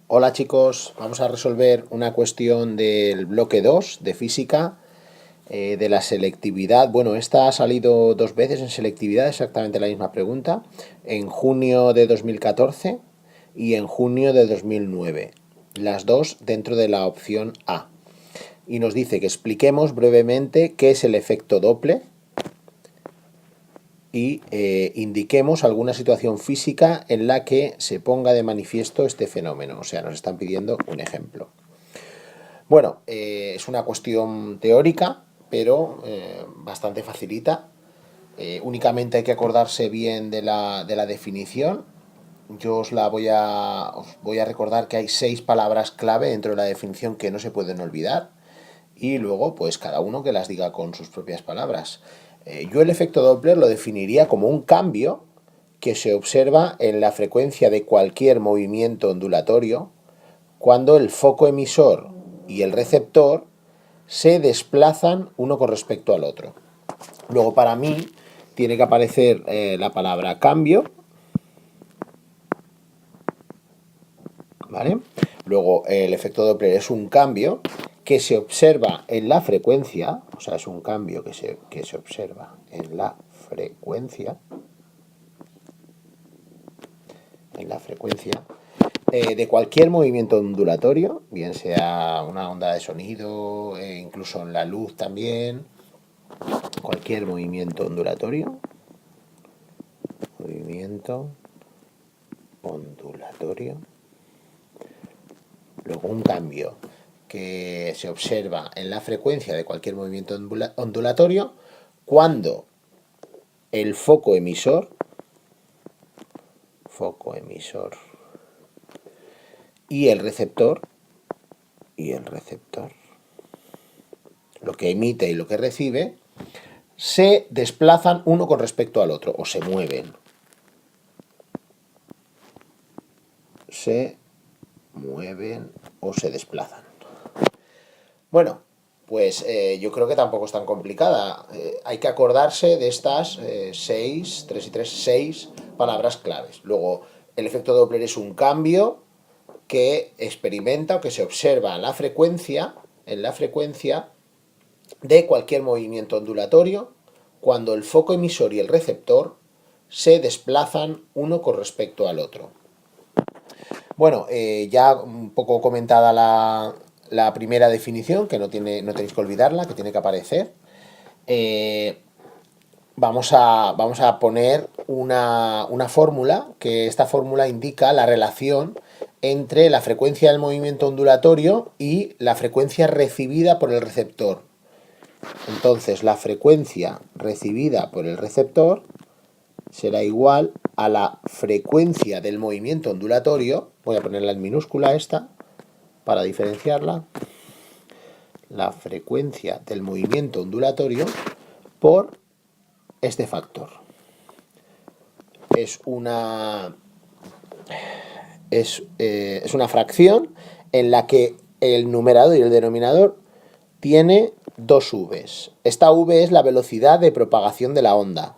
Hola chicos, vamos a resolver una cuestión del bloque 2 de física, de la selectividad. Bueno, esta ha salido dos veces en selectividad, exactamente la misma pregunta, en junio de 2014 y en junio de 2009, las dos dentro de la opción A. Y nos dice que expliquemos brevemente qué es el efecto Doppler y indiquemos alguna situación física en la que se ponga de manifiesto este fenómeno. O sea, nos están pidiendo un ejemplo. Bueno, es una cuestión teórica, pero bastante facilita. Únicamente hay que acordarse bien de la definición. Yo os voy a recordar que hay 6 palabras clave dentro de la definición que no se pueden olvidar. Y luego, pues cada uno que las diga con sus propias palabras. Yo el efecto Doppler lo definiría como un cambio que se observa en la frecuencia de cualquier movimiento ondulatorio cuando el foco emisor y el receptor se desplazan uno con respecto al otro. Luego, para mí, tiene que aparecer la palabra cambio, ¿vale? Luego, el efecto Doppler es un cambio que se observa en la frecuencia, o sea, es un cambio que se observa en la frecuencia de cualquier movimiento ondulatorio, bien sea una onda de sonido, incluso en la luz también, cualquier movimiento ondulatorio, luego un cambio que se observa en la frecuencia de cualquier movimiento ondulatorio cuando el foco emisor y el receptor, lo que emite y lo que recibe, se desplazan uno con respecto al otro, o se mueven. O se desplazan. Bueno, pues yo creo que tampoco es tan complicada. Hay que acordarse de estas 6 palabras claves. Luego, el efecto Doppler es un cambio que experimenta o que se observa en la frecuencia de cualquier movimiento ondulatorio cuando el foco emisor y el receptor se desplazan uno con respecto al otro. Bueno, ya un poco comentada la primera definición, que no tenéis que olvidarla, que tiene que aparecer. Vamos a poner una fórmula, que esta fórmula indica la relación entre la frecuencia del movimiento ondulatorio y la frecuencia recibida por el receptor. Entonces, la frecuencia recibida por el receptor será igual a la frecuencia del movimiento ondulatorio. Voy a ponerla en minúscula esta para diferenciarla. La frecuencia del movimiento ondulatorio por este factor. Es una fracción en la que el numerador y el denominador tiene dos v's. Esta v es la velocidad de propagación de la onda.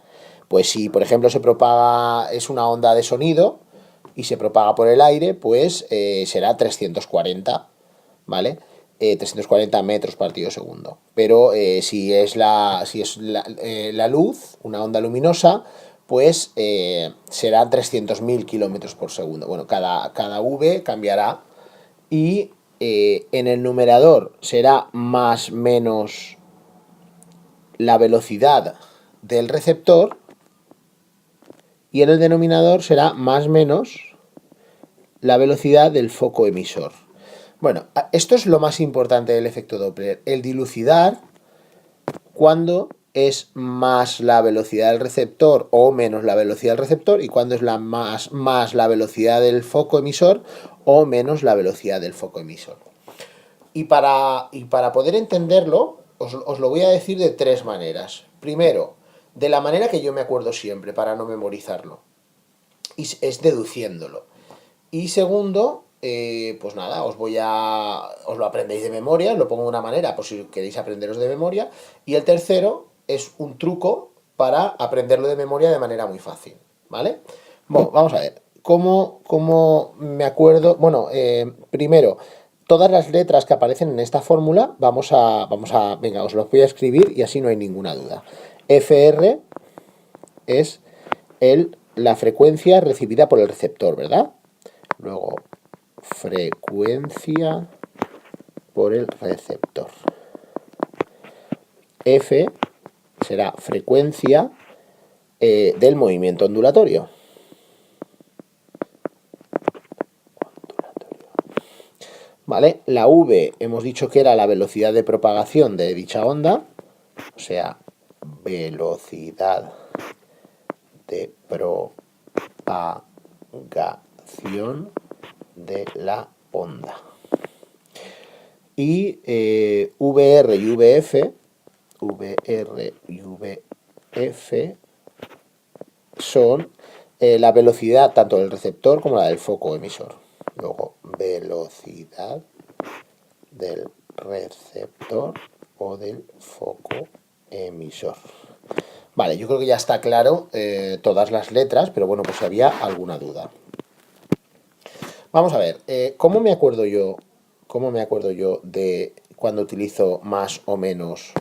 Pues si, por ejemplo, es una onda de sonido y se propaga por el aire, pues será 340, ¿vale? 340 metros partido segundo. Pero si es la luz, una onda luminosa, pues será 300.000 kilómetros por segundo. Bueno, cada v cambiará y en el numerador será más menos la velocidad del receptor y en el denominador será más menos la velocidad del foco emisor. Bueno, esto es lo más importante del efecto Doppler, el dilucidar cuándo es más la velocidad del receptor o menos la velocidad del receptor y cuándo es más la velocidad del foco emisor o menos la velocidad del foco emisor. Y para poder entenderlo, os lo voy a decir de 3 maneras. Primero, de la manera que yo me acuerdo siempre, para no memorizarlo, y es deduciéndolo. Y segundo, pues nada, os lo aprendéis de memoria, lo pongo de una manera, por si queréis aprenderos de memoria. Y el tercero es un truco para aprenderlo de memoria de manera muy fácil, ¿vale? Bueno, vamos a ver. ¿cómo me acuerdo? Bueno, primero, todas las letras que aparecen en esta fórmula, venga, os los voy a escribir y así no hay ninguna duda. FR es la frecuencia recibida por el receptor, ¿verdad? Luego, frecuencia por el receptor. F será frecuencia del movimiento ondulatorio. ¿Vale? La V hemos dicho que era la velocidad de propagación de dicha onda, o sea, velocidad de propagación de la onda. Y VR y VF son la velocidad tanto del receptor como la del foco emisor. Luego, velocidad del receptor o del foco emisor. Vale, yo creo que ya está claro todas las letras, pero bueno, pues si había alguna duda. Vamos a ver, ¿cómo me acuerdo yo de cuando utilizo más o menos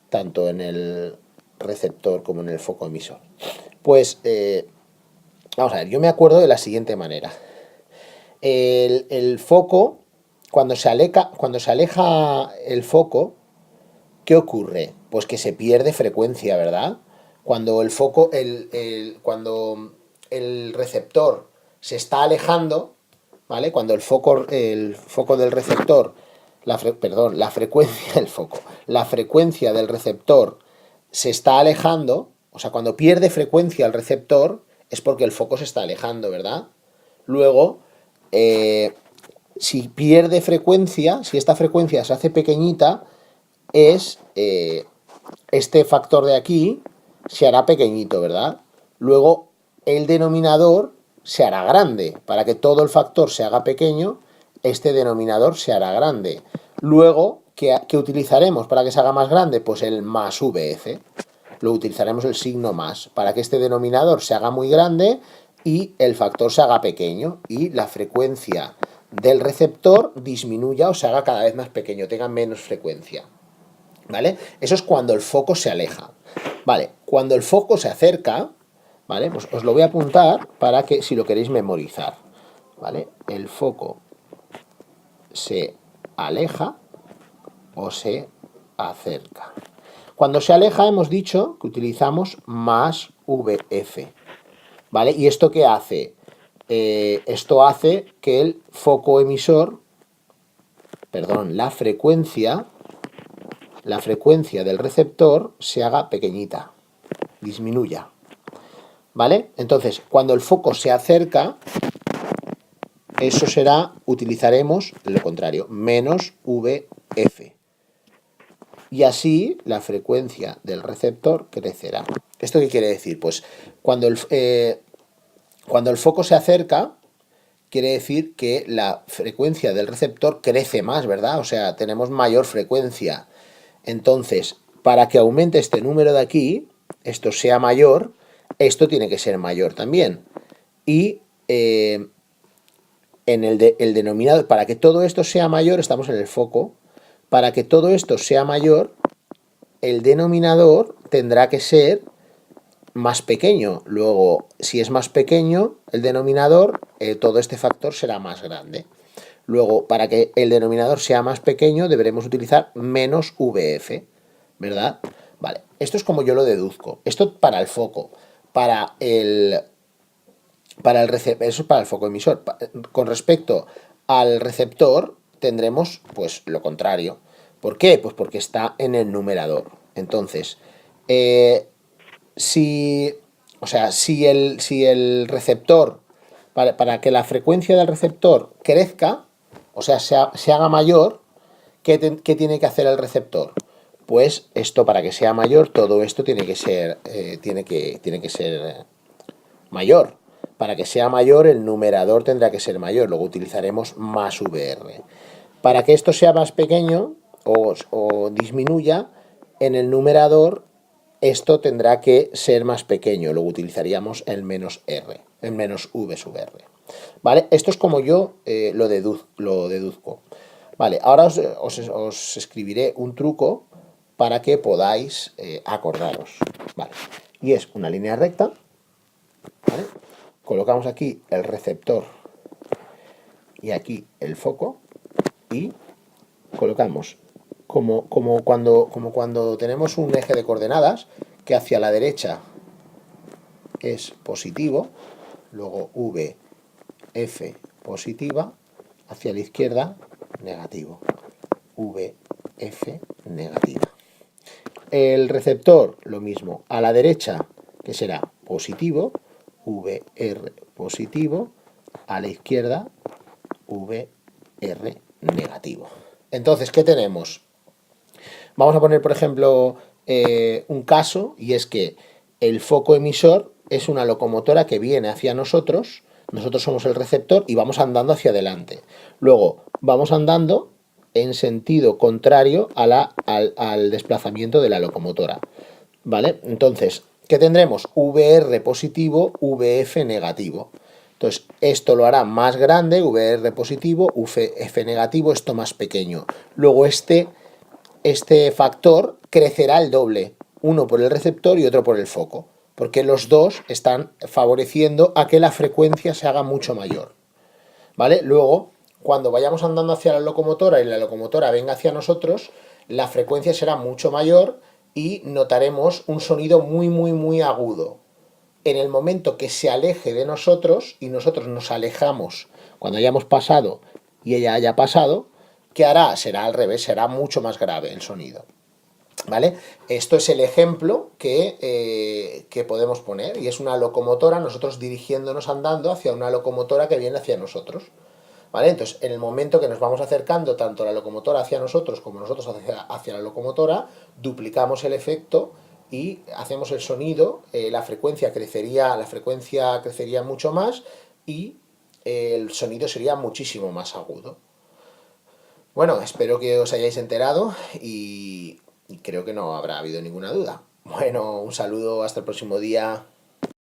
tanto en el receptor como en el foco emisor? Pues, vamos a ver, yo me acuerdo de la siguiente manera. El foco, cuando se aleja el foco, ¿qué ocurre? Pues que se pierde frecuencia, ¿verdad? Cuando el foco, cuando el receptor se está alejando, ¿vale? Cuando el foco del receptor, la frecuencia del foco, la frecuencia del receptor se está alejando, o sea, cuando pierde frecuencia el receptor, es porque el foco se está alejando, ¿verdad? Luego, si pierde frecuencia, si esta frecuencia se hace pequeñita, este factor de aquí se hará pequeñito, ¿verdad? Luego, el denominador se hará grande. Para que todo el factor se haga pequeño, este denominador se hará grande. Luego, ¿qué utilizaremos para que se haga más grande? Pues el más VF. Luego utilizaremos el signo más, para que este denominador se haga muy grande y el factor se haga pequeño y la frecuencia del receptor disminuya o se haga cada vez más pequeño, tenga menos frecuencia. ¿Vale? Eso es cuando el foco se aleja. Vale, cuando el foco se acerca, ¿vale? Pues os lo voy a apuntar para que si lo queréis memorizar. ¿Vale? El foco se aleja o se acerca. Cuando se aleja hemos dicho que utilizamos más VF. ¿Vale? ¿Y esto qué hace? Esto hace que el foco emisor, la frecuencia del receptor se haga pequeñita, disminuya. ¿Vale? Entonces, cuando el foco se acerca, utilizaremos lo contrario, menos VF. Y así la frecuencia del receptor crecerá. ¿Esto qué quiere decir? Pues cuando el foco se acerca, quiere decir que la frecuencia del receptor crece más, ¿verdad? O sea, tenemos mayor frecuencia. Entonces, para que aumente este número de aquí, esto sea mayor, esto tiene que ser mayor también. Y en el denominador, para que todo esto sea mayor, estamos en el foco, para que todo esto sea mayor, el denominador tendrá que ser más pequeño. Luego, si es más pequeño el denominador, todo este factor será más grande. Luego, para que el denominador sea más pequeño, deberemos utilizar menos VF, ¿verdad? Vale, esto es como yo lo deduzco. Esto para el foco. Para el receptor, eso es para el foco emisor. Con respecto al receptor, tendremos pues lo contrario. ¿Por qué? Pues porque está en el numerador. Entonces, si el receptor, para que la frecuencia del receptor crezca, o sea, se haga mayor, ¿qué tiene que hacer el receptor? Pues esto, para que sea mayor, todo esto tiene que ser mayor. Para que sea mayor, el numerador tendrá que ser mayor. Luego utilizaremos más VR. Para que esto sea más pequeño o disminuya, en el numerador esto tendrá que ser más pequeño. Luego utilizaríamos el menos R. en menos v sub r. ¿Vale? Esto es como yo lo deduzco. Vale, ahora os escribiré un truco para que podáis acordaros. Vale, y es una línea recta. ¿Vale? Colocamos aquí el receptor y aquí el foco y colocamos como cuando tenemos un eje de coordenadas que hacia la derecha es positivo, luego v, f positiva, hacia la izquierda negativo, v, f negativa. El receptor, lo mismo, a la derecha, que será positivo, VR positivo, a la izquierda, VR negativo. Entonces, ¿qué tenemos? Vamos a poner, por ejemplo, un caso, y es que el foco emisor es una locomotora que viene hacia nosotros somos el receptor y vamos andando hacia adelante. Luego, vamos andando en sentido contrario al desplazamiento de la locomotora. ¿Vale? Entonces, ¿qué tendremos? VR positivo, VF negativo. Entonces, esto lo hará más grande, VR positivo, VF negativo, esto más pequeño. Luego este factor crecerá el doble, uno por el receptor y otro por el foco, porque los dos están favoreciendo a que la frecuencia se haga mucho mayor. ¿Vale? Luego, cuando vayamos andando hacia la locomotora y la locomotora venga hacia nosotros, la frecuencia será mucho mayor y notaremos un sonido muy, muy, muy agudo. En el momento que se aleje de nosotros y nosotros nos alejamos cuando hayamos pasado y ella haya pasado, ¿qué hará? Será al revés, será mucho más grave el sonido. ¿Vale? Esto es el ejemplo que podemos poner, y es una locomotora, nosotros dirigiéndonos andando hacia una locomotora que viene hacia nosotros. ¿Vale? Entonces, en el momento que nos vamos acercando tanto la locomotora hacia nosotros como nosotros hacia la locomotora, duplicamos el efecto y hacemos el sonido, la frecuencia crecería mucho más y el sonido sería muchísimo más agudo. Bueno, espero que os hayáis enterado y creo que no habrá habido ninguna duda. Bueno, un saludo, hasta el próximo día.